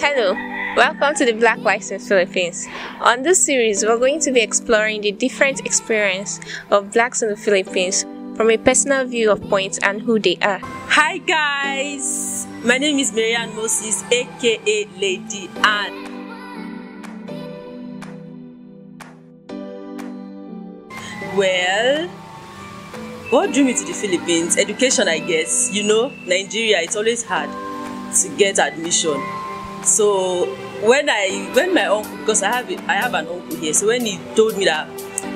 Hello, welcome to the Black Lives in Philippines. On this series, we're going to be exploring the different experience of blacks in the Philippines from a personal view of points and who they are. Hi guys, my name is Marianne Moses, aka Lady Anne. Well, what drew me to the Philippines? Education, I guess. You know, Nigeria, it's always hard to get admission. So when my uncle, because I have an uncle here, so when he told me that,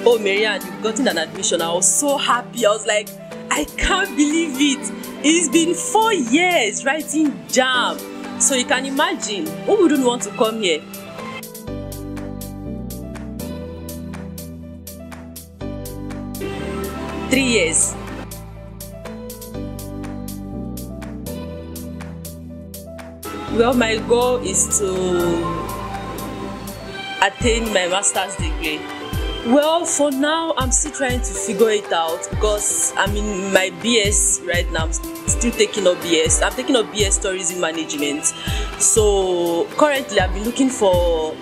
oh Marianne, you've gotten an admission, I was so happy. I was like, I can't believe it. It's been 4 years writing JAMB. So you can imagine, who wouldn't want to come here? Three years. Well, my goal is to attain my master's degree. Well, for now, I'm still trying to figure it out because I'm in my BS right now. I'm still taking up BS. I'm taking up BS Tourism Management. So currently, I've been looking for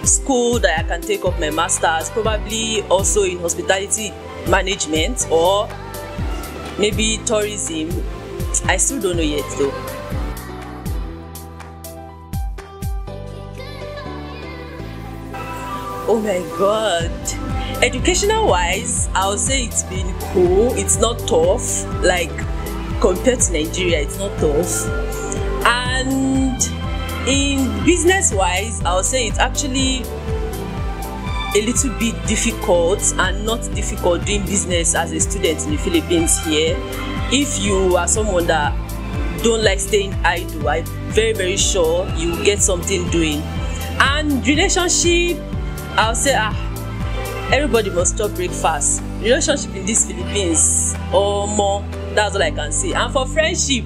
school that I can take up my master's, probably also in hospitality management or maybe tourism. I still don't know yet though. Oh my god, educational wise, I would say it's been cool. It's not tough, like compared to Nigeria, it's not tough. And in business wise, I would say it's actually a little bit difficult and not difficult doing business as a student in the Philippines here. If you are someone that don't like staying idle, I'm very sure you will get something doing. And relationship, I'll say everybody must stop breakfast. Relationship in these Philippines or more, that's all I can say. And for friendship,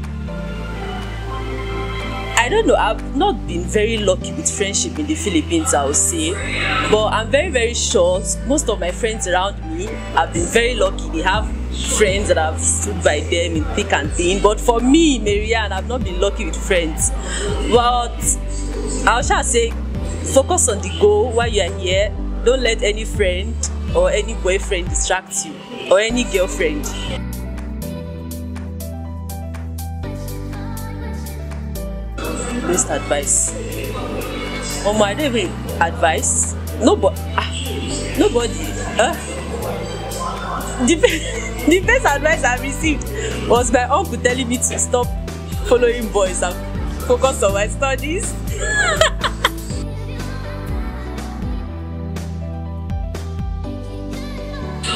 I don't know, I've not been very lucky with friendship in the Philippines, I would say. But I'm very sure most of my friends around me have been very lucky. They have friends that have stood by them in thick and thin. But for me, Marianne, I've not been lucky with friends. But I shall say, focus on the goal while you are here. Don't let any friend or any boyfriend distract you or any girlfriend. Best advice. I don't even advise. Nobody. The best advice I received was my uncle telling me to stop following boys and focus on my studies.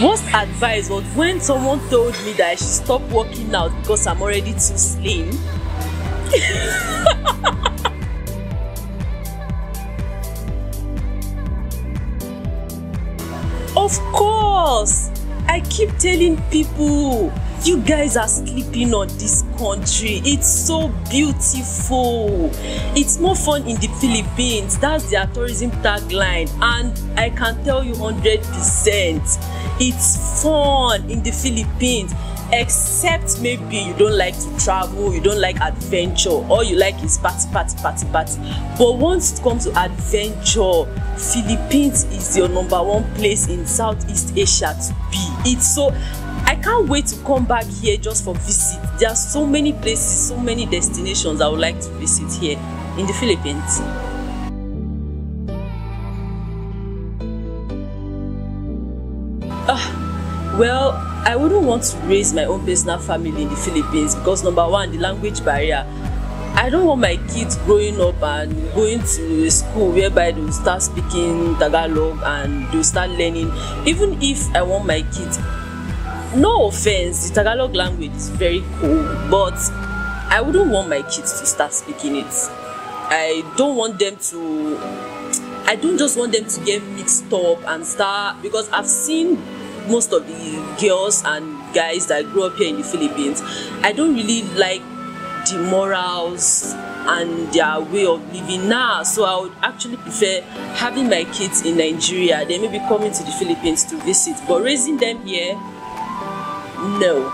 Worst advice was when someone told me that I should stop working out because I'm already too slim. Of course, I keep telling people, you guys are sleeping on this country. It's so beautiful. It's more fun in the Philippines. That's their tourism tagline, and I can tell you 100%. It's fun in the Philippines, except maybe you don't like to travel, you don't like adventure, all you like is party. But once it comes to adventure, Philippines is your #1 place in Southeast Asia to be. It's so, I can't wait to come back here just for visit. There are so many places, so many destinations I would like to visit here in the Philippines. Well, I wouldn't want to raise my own personal family in the Philippines because #1, the language barrier. I don't want my kids growing up and going to a school whereby they'll start speaking Tagalog and they'll start learning. Even if I want my kids, no offense, the Tagalog language is very cool, but I wouldn't want my kids to start speaking it. I don't just want them to get mixed up and start, because I've seen most of the girls and guys that grew up here in the Philippines. I don't really like the morals and their way of living now, so I would actually prefer having my kids in Nigeria, then maybe coming to the Philippines to visit, but raising them here, no.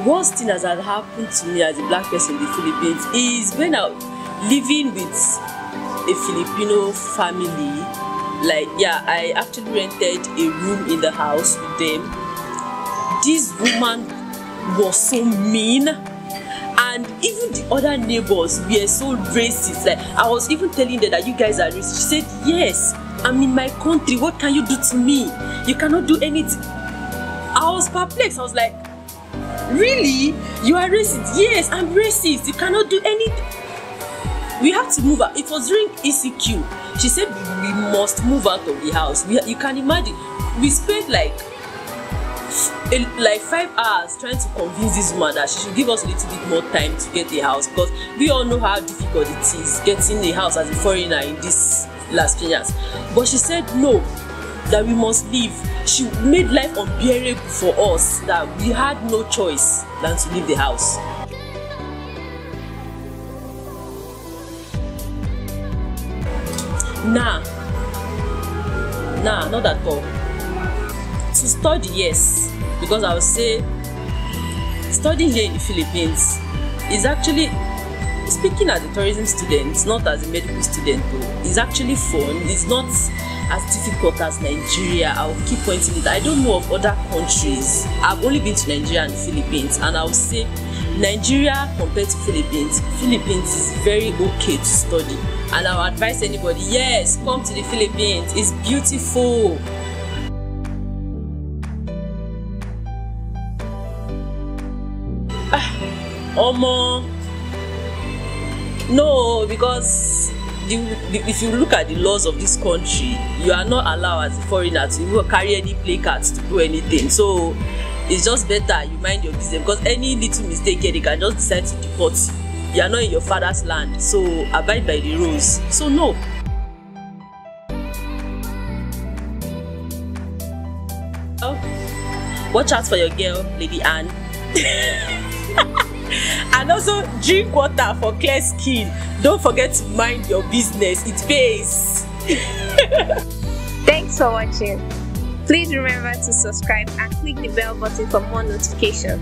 worst thing that had happened to me as a black person in the Philippines is when I was living with a Filipino family. Like, yeah, I actually rented a room in the house with them. This woman was so mean, and even the other neighbors were so racist. Like, I was even telling them that you guys are racist. She said, yes, I'm in my country, what can you do to me? You cannot do anything. I was perplexed. I was like, really? You are racist? Yes, I'm racist. You cannot do anything. We have to move out. It was during ECQ. She said we must move out of the house. You can imagine, we spent like 5 hours trying to convince this woman that she should give us a little bit more time to get a house, because we all know how difficult it is getting a house as a foreigner in this last 10 years. But she said no, that we must leave. She made life unbearable for us, that we had no choice than to leave the house. Nah, not at all. To study, yes, because I would say studying here in the Philippines is actually, speaking as a tourism student, not as a medical student though, is actually fun. It's not as difficult as Nigeria. I'll keep pointing it. I don't know of other countries. I've only been to Nigeria and the Philippines, and I would say Nigeria compared to Philippines is very okay to study. And I would advise anybody, yes, come to the Philippines. It's beautiful. No, because if you look at the laws of this country, you are not allowed as a foreigner to even carry any placards to do anything. So it's just better you mind your business, because any little mistake here, they can just decide to deport you. You are not in your father's land, so abide by the rules. So no. Oh, watch out for your girl, Lady Anne. And also drink water for clear skin. Don't forget to mind your business, it pays. Thanks for watching. Please remember to subscribe and click the bell button for more notifications.